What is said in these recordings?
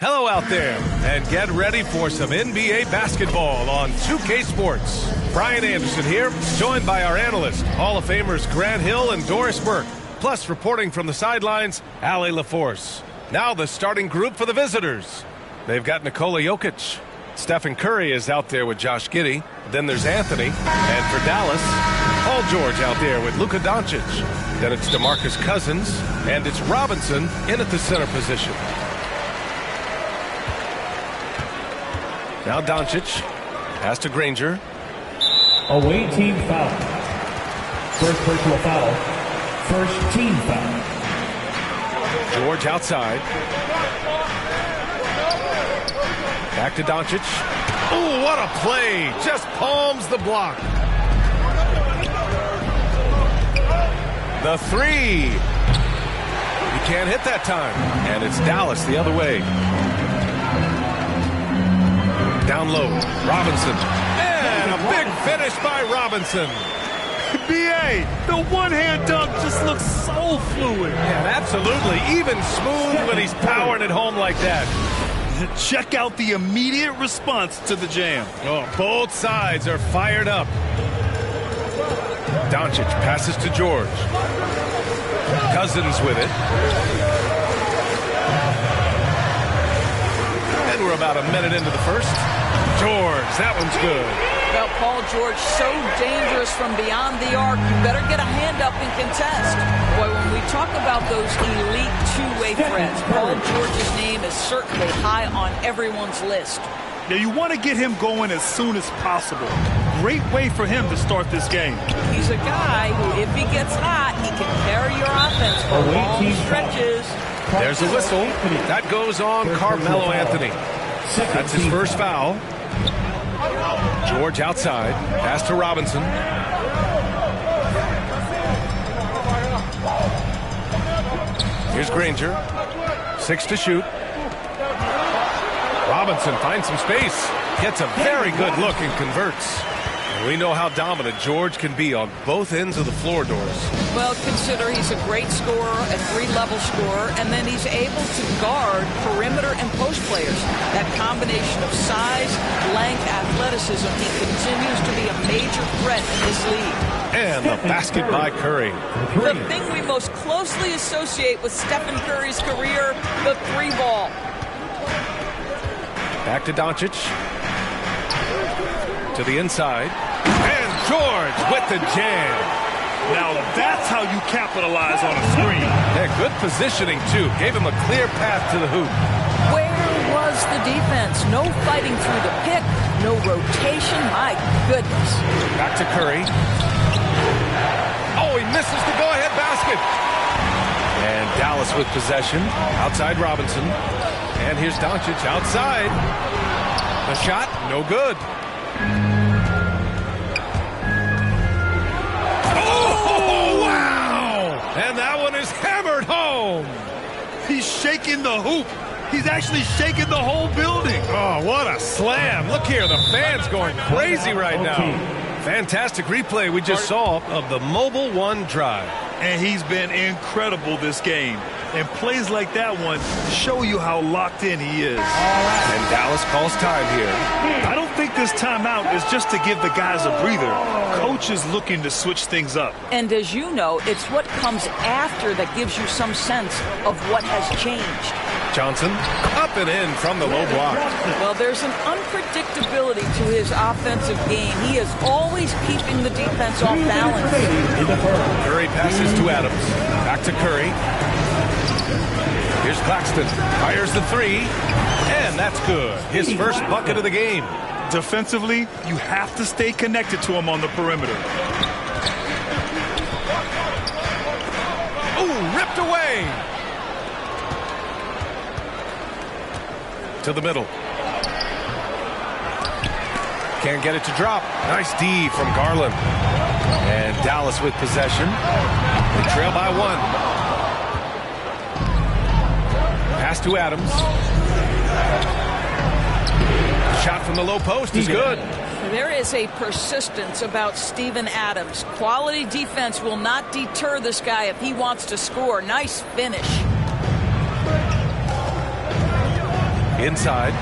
Hello out there, and get ready for some NBA basketball on 2K Sports. Brian Anderson here, joined by our analysts, Hall of Famers Grant Hill and Doris Burke. Plus, reporting from the sidelines, Allie LaForce. Now the starting group for the visitors. They've got Nikola Jokic. Stephen Curry is out there with Josh Giddey. Then there's Anthony. And for Dallas, Paul George out there with Luka Doncic. Then it's DeMarcus Cousins, and it's Robinson in at the center position. Now Doncic, pass to Granger. Away team foul. First personal foul. First team foul. George outside. Back to Doncic. Oh, what a play. Just palms the block. The three. You can't hit that time. And it's Dallas the other way. Down low, Robinson. And a big finish by Robinson. B.A., the one-hand dunk just looks so fluid. Yeah, absolutely. Even smooth when he's powering it home like that. Check out the immediate response to the jam. Oh, both sides are fired up. Doncic passes to George. Cousins with it. And we're about a minute into the first. George, that one's good. Well, Paul George, so dangerous from beyond the arc. You better get a hand up and contest. Boy, when we talk about those elite two-way threats, Paul George's name is certainly high on everyone's list. Now, you want to get him going as soon as possible. Great way for him to start this game. He's a guy who, if he gets hot, he can carry your offense for long stretches. There's a whistle. That goes on Carmelo Anthony. That's his first foul. George outside. Pass to Robinson. Here's Granger. 6 to shoot. Robinson finds some space. Gets a very good look and converts. And we know how dominant George can be on both ends of the floor, Doris. Well, consider he's a great scorer, a three-level scorer, and then he's able to guard perimeter and post players. That combination of size, length, athleticism, he continues to be a major threat in this league. And the basket by Curry. The thing we most closely associate with Stephen Curry's career, the three ball. Back to Doncic. To the inside. And George with the jam. Now that's how you capitalize on a screen. Yeah, good positioning, too. Gave him a clear path to the hoop. Where was the defense? No fighting through the pick, no rotation. My goodness. Back to Curry. Oh, he misses the go-ahead basket. And Dallas with possession. Outside Robinson. And here's Doncic outside. A shot, no good. Oh, wow! And that one is hammered home. He's shaking the hoop. He's actually shaking the whole building. Oh, what a slam. Look here, the fans going crazy right now. Fantastic replay we just saw of the Mobile One drive. And he's been incredible this game. And plays like that one show you how locked in he is. And Dallas calls time here. I don't think this timeout is just to give the guys a breather. Coach is looking to switch things up. And as you know, it's what comes after that gives you some sense of what has changed. Johnson up and in from the low block. Well, there's an unpredictability to his offensive game. He is always keeping the defense off balance. Curry passes to Adams. Back to Curry. Here's Claxton. Fires the three. And that's good. His first bucket of the game. Defensively, you have to stay connected to him on the perimeter. Ooh, ripped away. To the middle. Can't get it to drop. Nice D from Garland. And Dallas with possession. They trail by one. Pass to Adams. Shot from the low post is good. There is a persistence about Steven Adams. Quality defense will not deter this guy if he wants to score. Nice finish. Inside.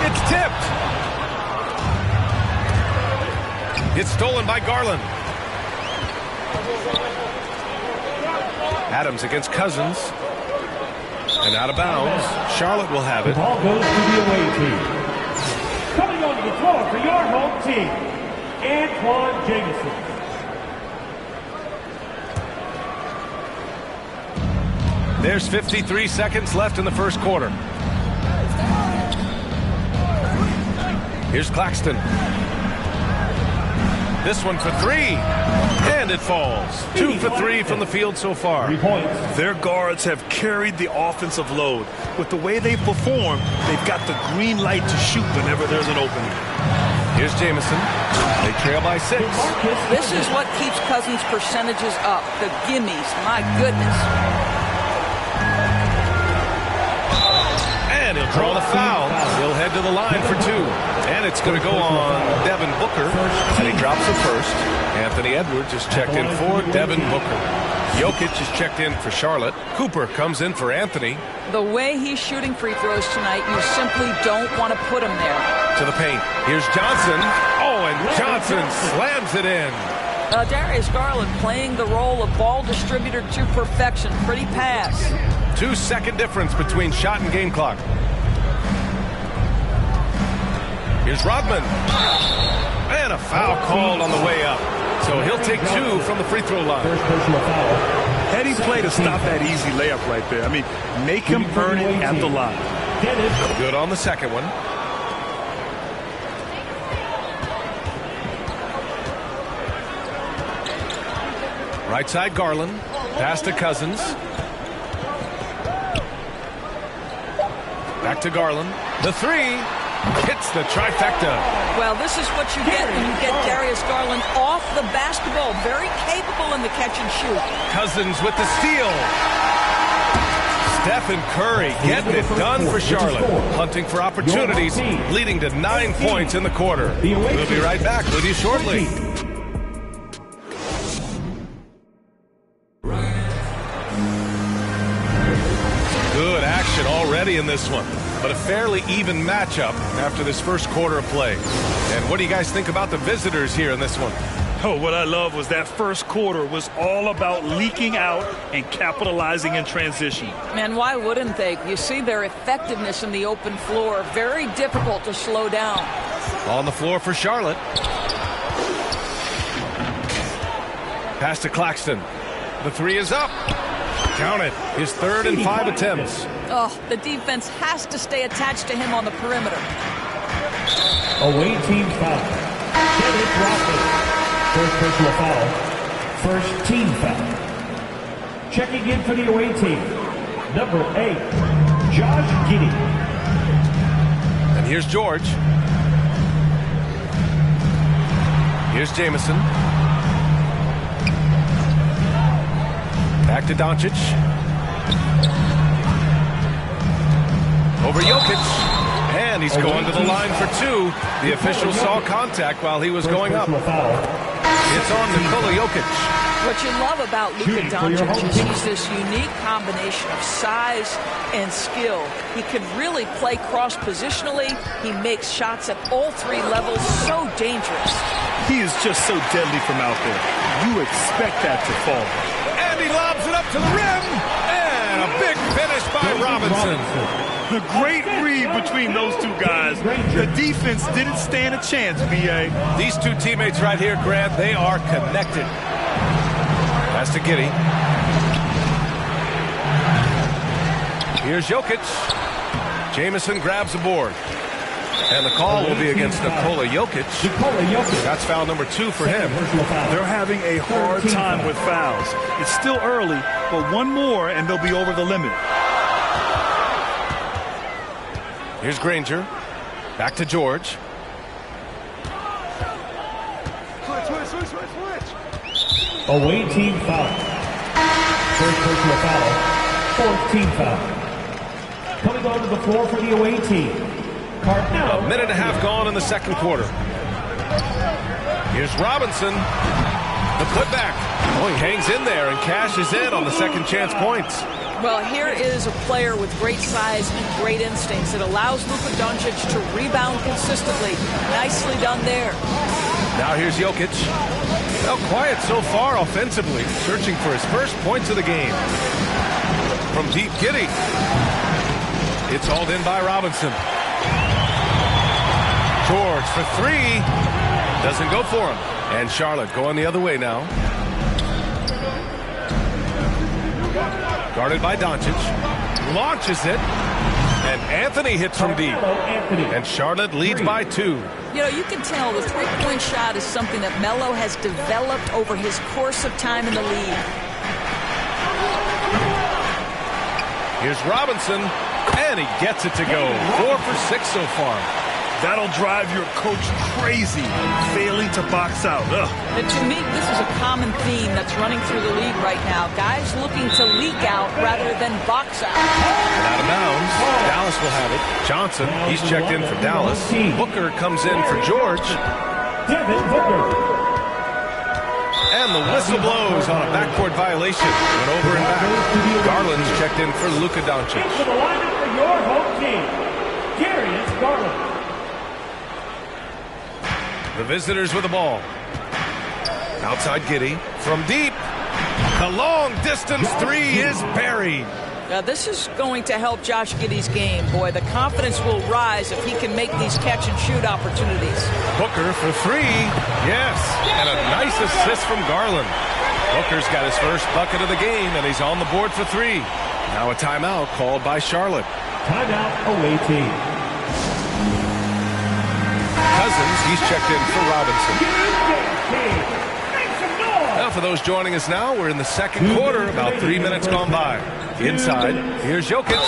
It's tipped. It's stolen by Garland. Adams against Cousins. And out of bounds. Charlotte will have it. The ball goes to the away team. Coming onto the floor for your home team, Antoine Jameson. There's 53 seconds left in the first quarter. Here's Claxton. This one for three. And it falls. 2 for 3 from the field so far. 3 points. Their guards have carried the offensive load. With the way they perform, they've got the green light to shoot whenever there's an opening. Here's Jameson. They trail by 6. This is what keeps Cousins' percentages up. The gimmies. My goodness. And he'll draw the foul. He'll head to the line for 2. And it's going to go on Devin Booker. And he drops the first. Anthony Edwards is checked in for Devin Booker. Jokic is checked in for Charlotte. Cooper comes in for Anthony. The way he's shooting free throws tonight, you simply don't want to put him there. To the paint. Here's Johnson. Oh, and Johnson slams it in. Darius Garland playing the role of ball distributor to perfection. Pretty pass. 2-second difference between shot and game clock. Here's Rodman. And a foul called on the way up. So he'll take 2 from the free throw line. First personal foul. Heady play to stop that easy layup right there. I mean, make him earn it at the line. Good on the second one. Right side Garland. Pass to Cousins. Back to Garland. The 3 hits the trifecta. Well, this is what you get when you get Darius Garland off the basketball. Very capable in the catch and shoot. Cousins with the steal. Stephen Curry getting it done for Charlotte. Hunting for opportunities, leading to 9 points in the quarter. We'll be right back with you shortly. Good action already in this one, but a fairly even matchup after this first quarter of play. And what do you guys think about the visitors here in this one? Oh, what I love was that first quarter was all about leaking out and capitalizing in transition. Man, why wouldn't they? You see their effectiveness in the open floor. Very difficult to slow down. On the floor for Charlotte. Pass to Claxton. The 3 is up. Count it. His 3rd and 5 attempts. Oh, the defense has to stay attached to him on the perimeter. Away team foul. Dennis Rodman. First personal foul. First team foul. Checking in for the away team. Number 8, Josh Giddey. And here's George. Here's Jameson. Back to Doncic. Over Jokic. And he's going to the line for 2. The official saw contact while he was going up. It's on Nikola Jokic. What you love about Luka Doncic is he's this unique combination of size and skill. He can really play cross-positionally. He makes shots at all 3 levels. So dangerous. He is just so deadly from out there. You expect that to fall. And he lobs it up to the rim. And a big finish by Robinson. The great read between those 2 guys. The defense didn't stand a chance, B.A. These 2 teammates right here, Grant, they are connected. Pass to Giddey. Here's Jokic. Jameson grabs the board. And the call will be against Nikola Jokic. That's foul number 2 for him. They're having a hard time with fouls. It's still early, but 1 more and they'll be over the limit. Here's Granger. Back to George. Away team foul. First personal foul. Fourth team foul. Coming onto the floor for the away team. Carmelo. A minute and a half gone in the second quarter. Here's Robinson. The The putback. Oh, he hangs in there and cashes in on the second chance points. Well, here is a player with great size and great instincts. It allows Luka Doncic to rebound consistently. Nicely done there. Now here's Jokic. Well, quiet so far offensively, searching for his first points of the game. From deep, Giddey. It's hauled in by Robinson. George for three. Doesn't go for him. And Charlotte going the other way now. Guarded by Doncic. Launches it. And Anthony hits from deep. And Charlotte leads by 2. You know, you can tell the three-point shot is something that Melo has developed over his course of time in the league. Here's Robinson. And he gets it to go. 4 for 6 so far. That'll drive your coach crazy, failing to box out. Ugh. And to me, this is a common theme that's running through the league right now. Guys looking to leak out rather than box out. And out of bounds. Dallas will have it. Johnson, he's checked in for Dallas. Booker comes in for George. And the whistle blows on a backcourt violation. Went over and back. Garland's checked in for Luka Doncic. Into the lineup for your home team, Darius Garland. The visitors with the ball. Outside Giddey. From deep. The long distance three is buried. This is going to help Josh Giddey's game. Boy, the confidence will rise if he can make these catch-and-shoot opportunities. Booker for three. Yes. And a nice assist from Garland. Booker's got his first bucket of the game, and he's on the board for 3. Now a timeout called by Charlotte. Timeout away team. Cousins, he's checked in for Robinson. Now for those joining us now, we're in the second quarter, about 3 minutes gone by. Inside, here's Jokic.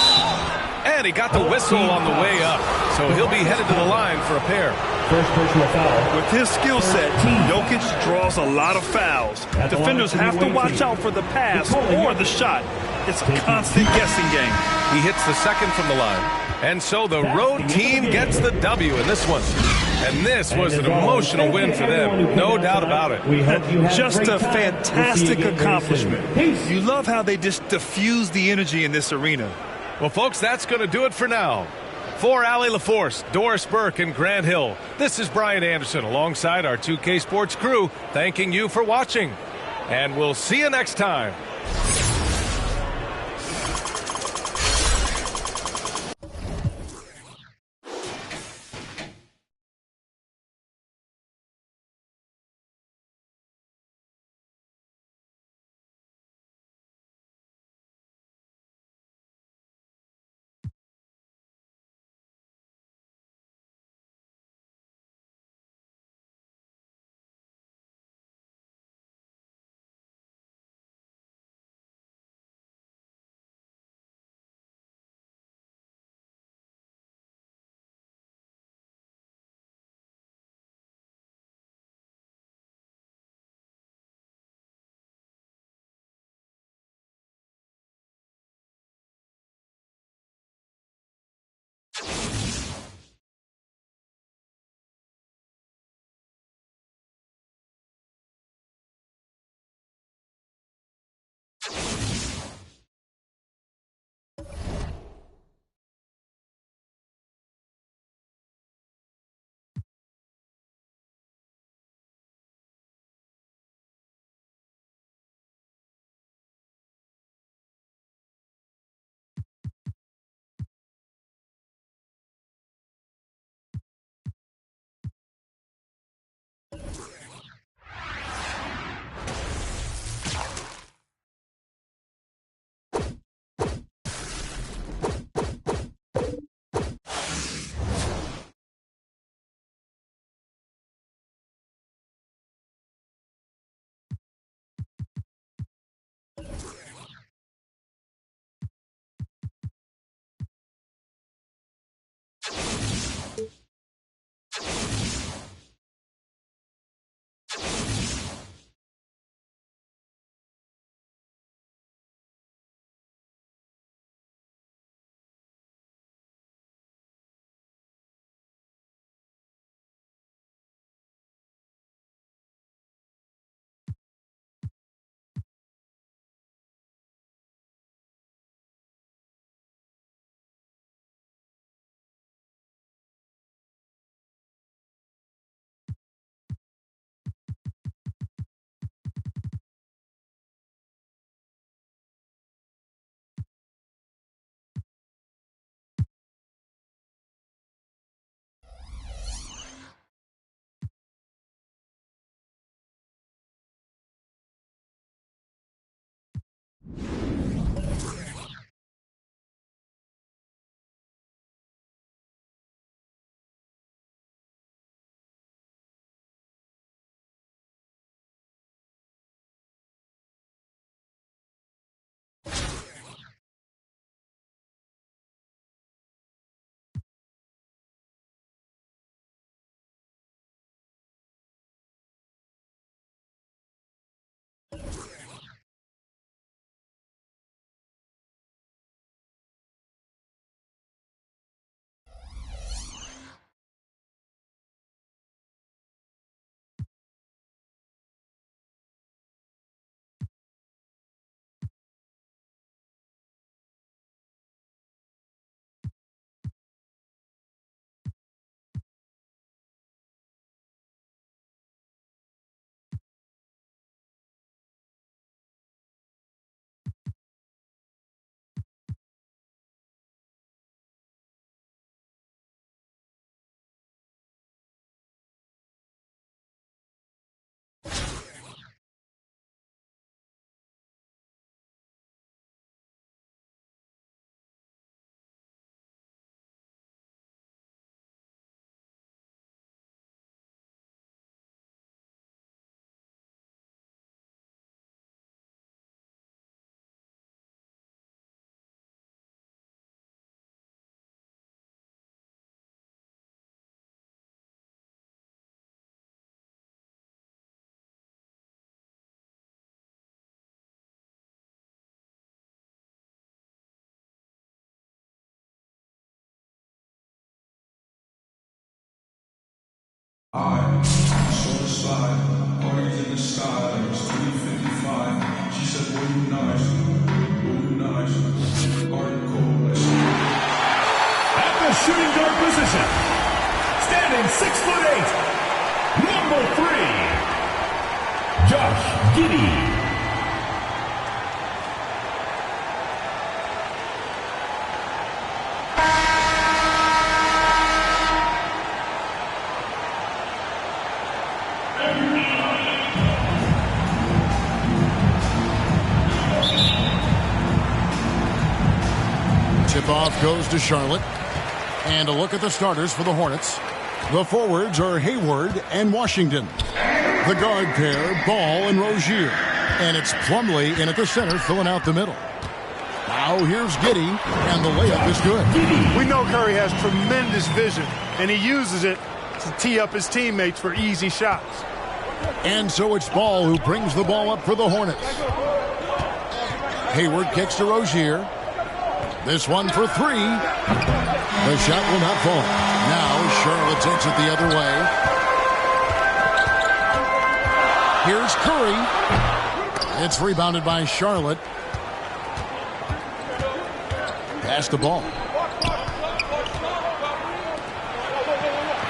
And he got the whistle on the way up, so he'll be headed to the line for a pair. First personal foul. With his skill set, Jokic draws a lot of fouls. Defenders have to watch out for the pass or the shot. It's a constant guessing game. He hits the second from the line. And so the road team gets the W in this one. And this was an emotional win for them. No doubt about it. Just a fantastic accomplishment. You love how they just diffuse the energy in this arena. Well, folks, that's going to do it for now. For Allie LaForce, Doris Burke, and Grant Hill, this is Brian Anderson alongside our 2K Sports crew, thanking you for watching. And we'll see you next time. I saw the slide, parties in the sky, it was 2055. She said, boy, you nice, hard and cold, let's go. At the shooting guard position, standing 6'8", number 3, Josh Giddey. Tip-off goes to Charlotte. And a look at the starters for the Hornets. The forwards are Hayward and Washington. The guard pair, Ball and Rozier. And it's Plumlee in at the center, filling out the middle. Now here's Giddey, and the layup is good. We know Curry has tremendous vision, and he uses it to tee up his teammates for easy shots. And so it's Ball who brings the ball up for the Hornets. Hayward kicks to Rozier. This one for 3. The shot will not fall. Now Charlotte takes it the other way. Here's Curry. It's rebounded by Charlotte. Pass the ball.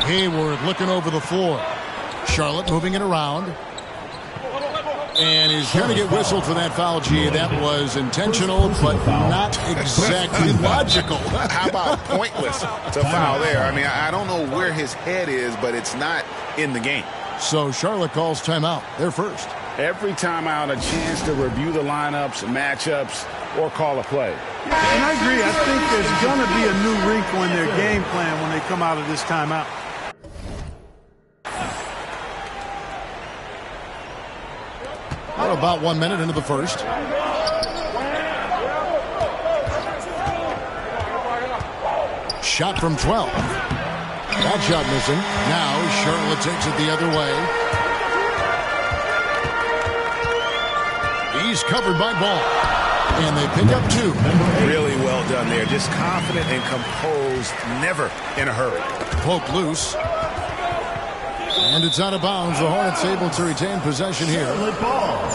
Hayward looking over the floor. Charlotte moving it around. And he's going to get whistled for that foul, G. That was intentional, but not exactly logical. How about pointless to foul there? I mean, I don't know where his head is, but it's not in the game. So Charlotte calls timeout. They're first. Every timeout, a chance to review the lineups, matchups, or call a play. And I agree. I think there's going to be a new wrinkle in their game plan when they come out of this timeout. We're about 1 minute into the first. Shot from 12. That shot missing. Now Charlotte takes it the other way. He's covered by Ball. And they pick up 2. Really well done there. Just confident and composed, never in a hurry. Poke loose. And it's out of bounds. The Hornets able to retain possession here. Ball.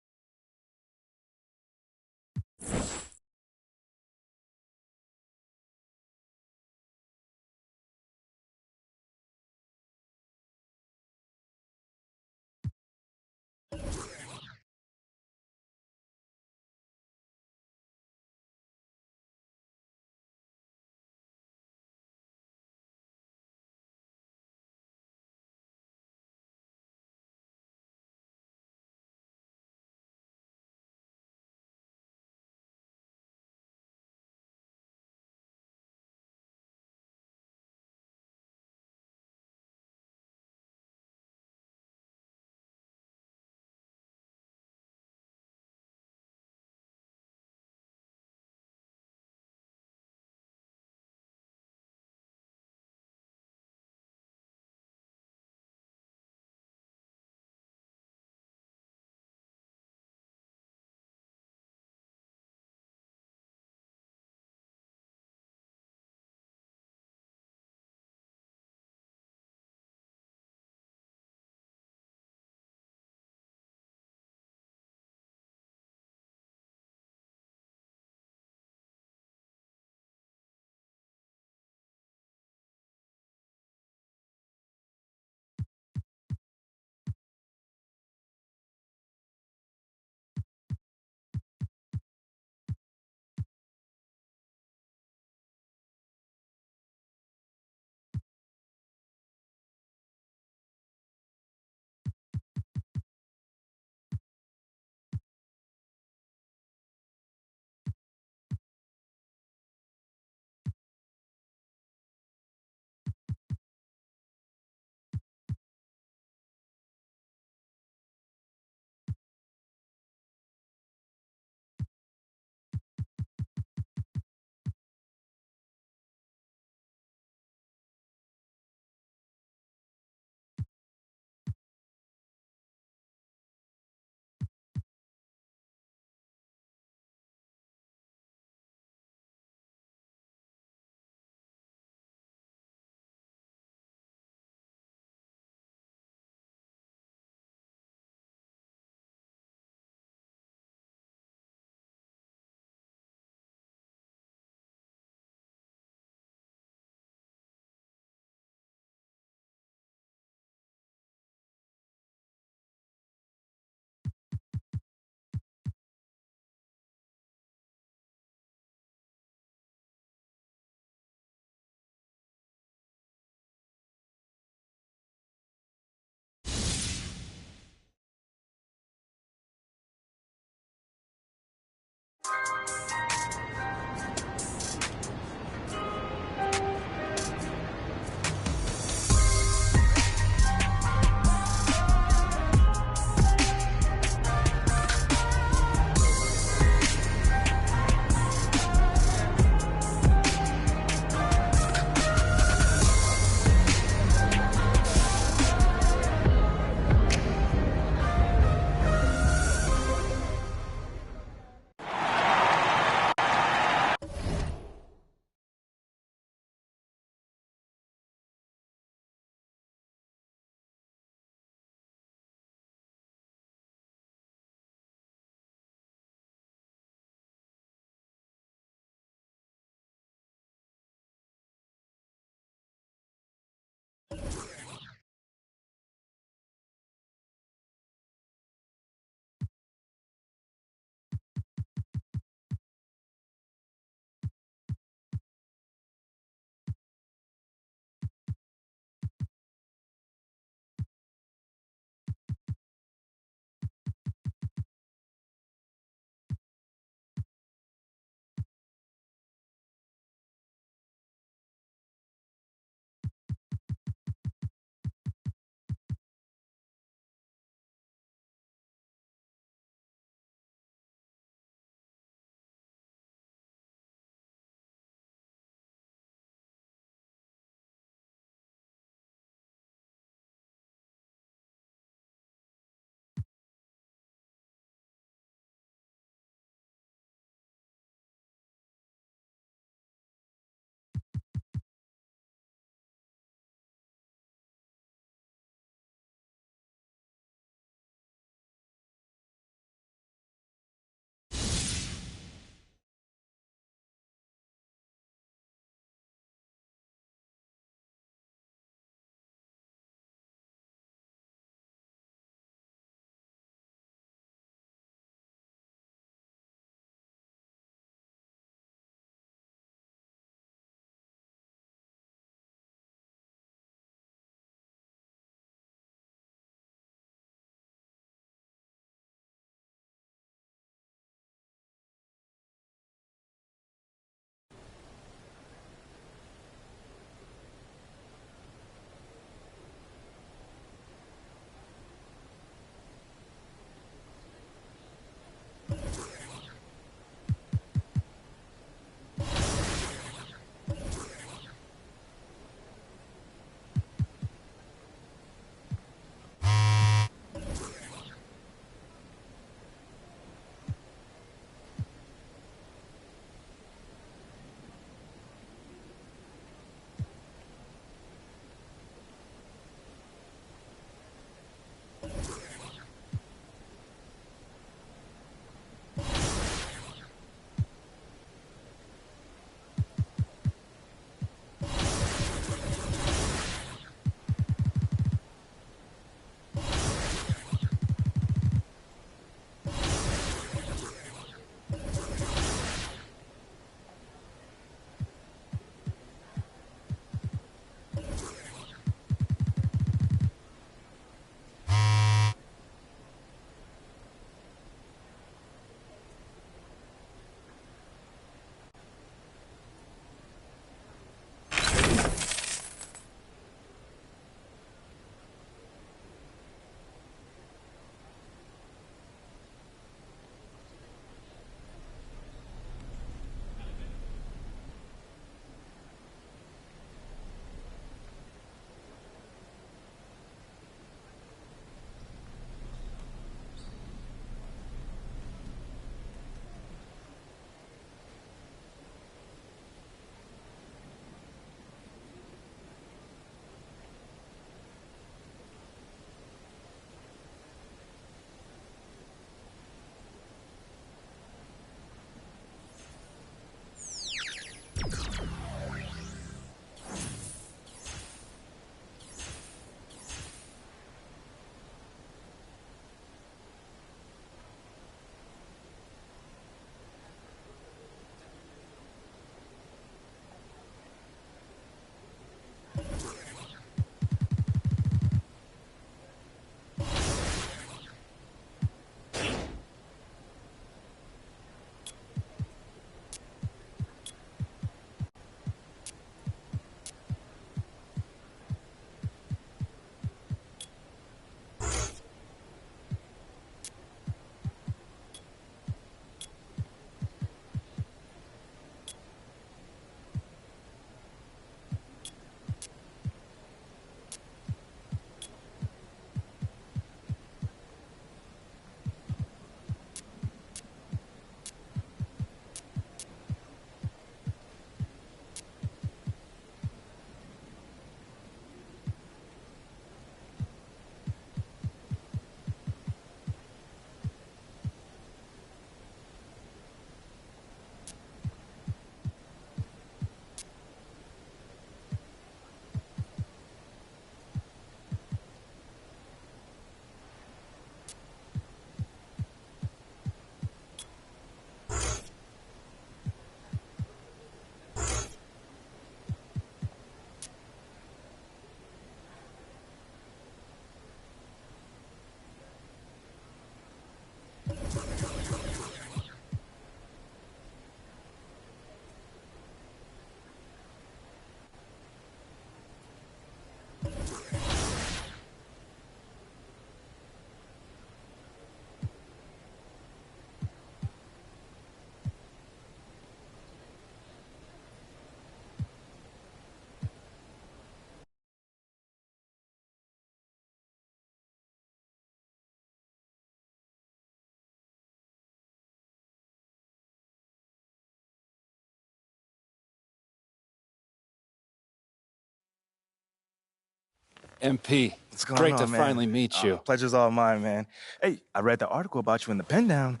MP, What's going great on, to man? finally meet you. Pleasure's all mine, man. Hey, I read the article about you in the pen down.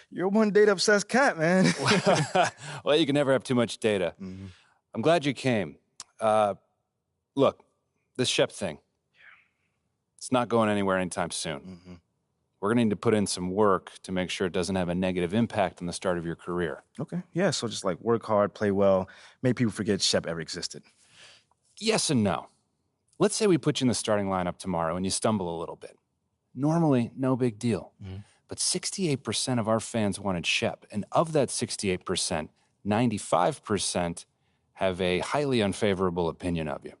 You're one data-obsessed cat, man. Well, you can never have too much data. I'm glad you came. Look, this Shep thing, it's not going anywhere anytime soon. We're going to need to put in some work to make sure it doesn't have a negative impact on the start of your career. Okay, yeah, so just like work hard, play well, make people forget Shep ever existed. Yes and no. Let's say we put you in the starting lineup tomorrow and you stumble a little bit. Normally, no big deal. But 68% of our fans wanted Shep, and of that 68%, 95% have a highly unfavorable opinion of you.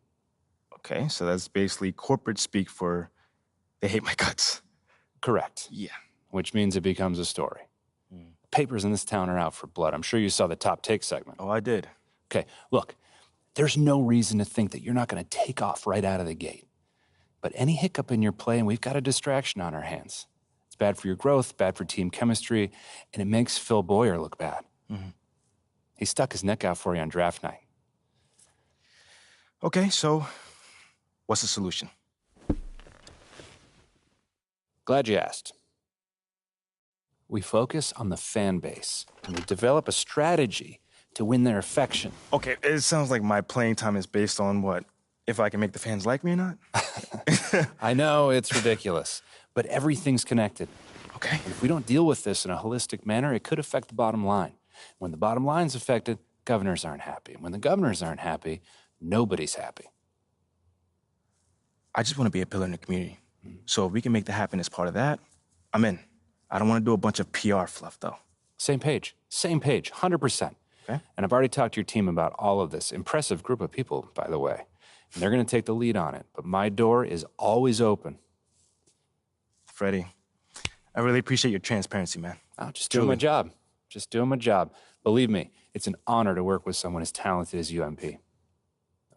Okay, so that's basically corporate speak for they hate my guts. Correct. Yeah. Which means it becomes a story. Papers in this town are out for blood. I'm sure you saw the top take segment. Oh, I did. Okay, look, there's no reason to think that you're not going to take off right out of the gate. But any hiccup in your play, and we've got a distraction on our hands. It's bad for your growth, bad for team chemistry, and it makes Phil Boyer look bad. He stuck his neck out for you on draft night. Okay, so what's the solution? Glad you asked. We focus on the fan base, and we develop a strategy to win their affection. Okay, it sounds like my playing time is based on what? If I can make the fans like me or not? I know, it's ridiculous, but everything's connected. Okay. If we don't deal with this in a holistic manner, it could affect the bottom line. When the bottom line's affected, governors aren't happy. When the governors aren't happy, nobody's happy. I just want to be a pillar in the community. So if we can make that happen as part of that, I'm in. I don't want to do a bunch of PR fluff, though. Same page, 100%. Okay. And I've already talked to your team about all of this. Impressive group of people, by the way. And they're going to take the lead on it. But my door is always open. Freddie, I really appreciate your transparency, man. Oh, just doing my job. Just doing my job. Believe me, it's an honor to work with someone as talented as you, MP. I'm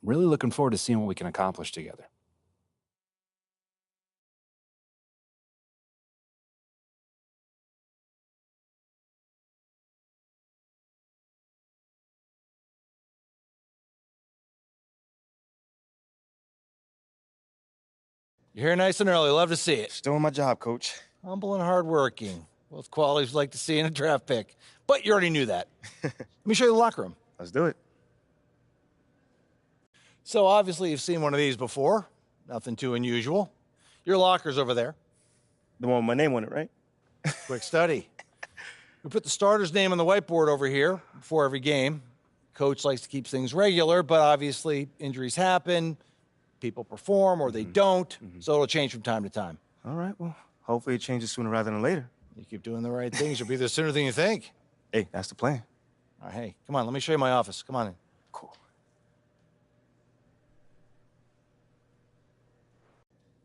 really looking forward to seeing what we can accomplish together. You're here nice and early. Love to see it. Just doing my job, Coach. Humble and hardworking. Both qualities we like to see in a draft pick. But you already knew that. Let me show you the locker room. Let's do it. So obviously you've seen one of these before. Nothing too unusual. Your locker's over there. The one with my name on it, right? Quick study. We put the starter's name on the whiteboard over here before every game. Coach likes to keep things regular, but obviously injuries happen. People perform or they don't, so it'll change from time to time. All right, well, hopefully it changes sooner rather than later. You keep doing the right things, you'll be there sooner than you think. Hey, that's the plan. All right, hey, come on, let me show you my office. Come on in. Cool.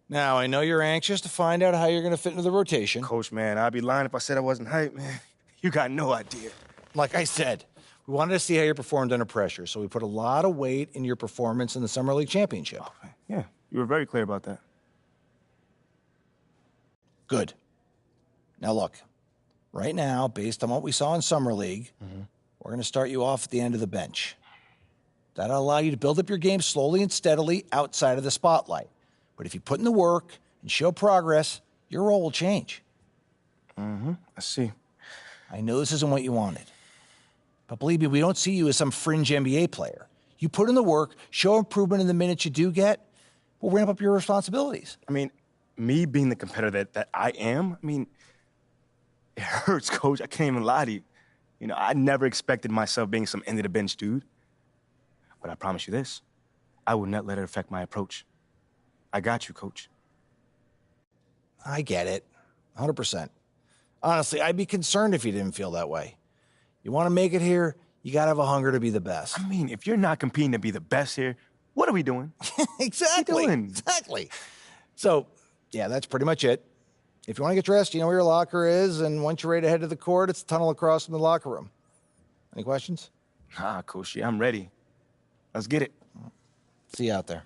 Now, I know you're anxious to find out how you're going to fit into the rotation. Coach, man, I'd be lying if I said I wasn't hyped, man. You got no idea. Like I said, we wanted to see how you performed under pressure, so we put a lot of weight in your performance in the Summer League Championship. Okay. Yeah, you were very clear about that. Good. Now look, right now, based on what we saw in Summer League, we're going to start you off at the end of the bench. That'll allow you to build up your game slowly and steadily outside of the spotlight. But if you put in the work and show progress, your role will change. I see. I know this isn't what you wanted. But believe me, we don't see you as some fringe NBA player. You put in the work, show improvement in the minutes you do get, we'll ramp up your responsibilities. I mean, me being the competitor that I am, I mean, it hurts, Coach. I can't even lie to you. You know, I never expected myself being some end-of-the-bench dude. But I promise you this, I will not let it affect my approach. I got you, Coach. I get it, 100%. Honestly, I'd be concerned if you didn't feel that way. You want to make it here, you got to have a hunger to be the best. I mean, if you're not competing to be the best here, what are we doing? Exactly. What are we doing? Exactly. So, yeah, that's pretty much it. If you want to get dressed, you know where your locker is, and once you're ready to head to the court, it's a tunnel across from the locker room. Any questions? Nah, Coach, I'm ready. Let's get it. See you out there.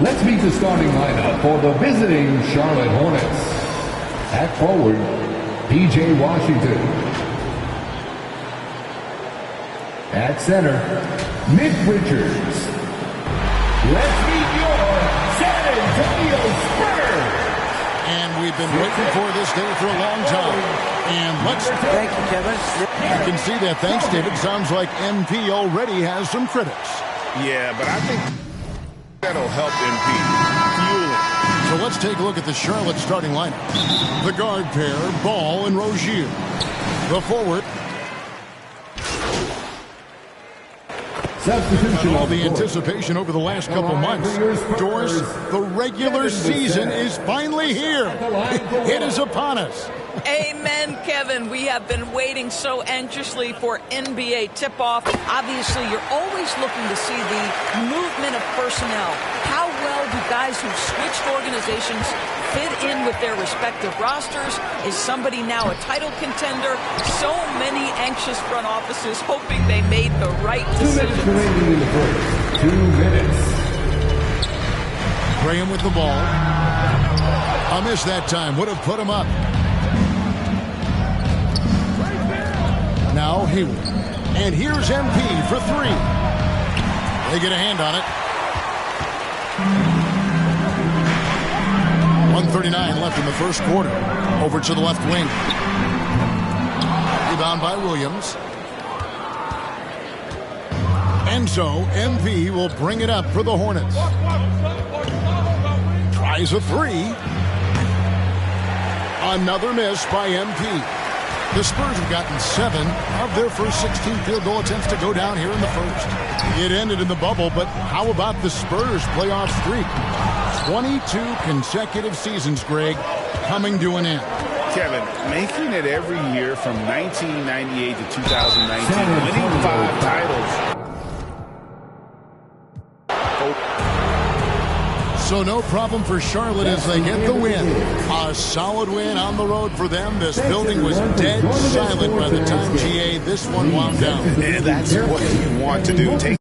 Let's meet the starting lineup for the visiting Charlotte Hornets. At forward, P.J. Washington. At center, Nick Richards. Let's meet your San Antonio Spurs. And we've been waiting for this day for a long time. And Thank you, Kevin. You can see that. Thanks, David. Sounds like MP already has some critics. Yeah, but I think that'll help MP fuel it. So let's take a look at the Charlotte starting lineup. The guard pair, Ball and Rozier. The forward. Substitution. All the anticipation over the last couple months. Doris, the regular season is finally here. It is upon us. Amen, Kevin. We have been waiting so anxiously for NBA tip-off. Obviously, you're always looking to see the movement of personnel. How well do guys who've switched organizations fit in with their respective rosters? Is somebody now a title contender? So many anxious front offices hoping they made the right decision. 2 minutes remaining in the first. 2 minutes. Graham with the ball. A miss that time. Would have put him up. Now Hayward. And here's MP for 3. They get a hand on it. 1:39 left in the first quarter. Over to the left wing. Rebound by Williams. And so MP will bring it up for the Hornets. Tries a 3. Another miss by MP. The Spurs have gotten 7 of their first 16 field goal attempts to go down here in the first. It ended in the bubble, but how about the Spurs playoff streak? 22 consecutive seasons, Greg, coming to an end. Kevin, making it every year from 1998 to 2019, winning 5 titles. So no problem for Charlotte as they get the win. A solid win on the road for them. This building was dead silent by the time, GA, this one wound down. And that's what you want to do. Take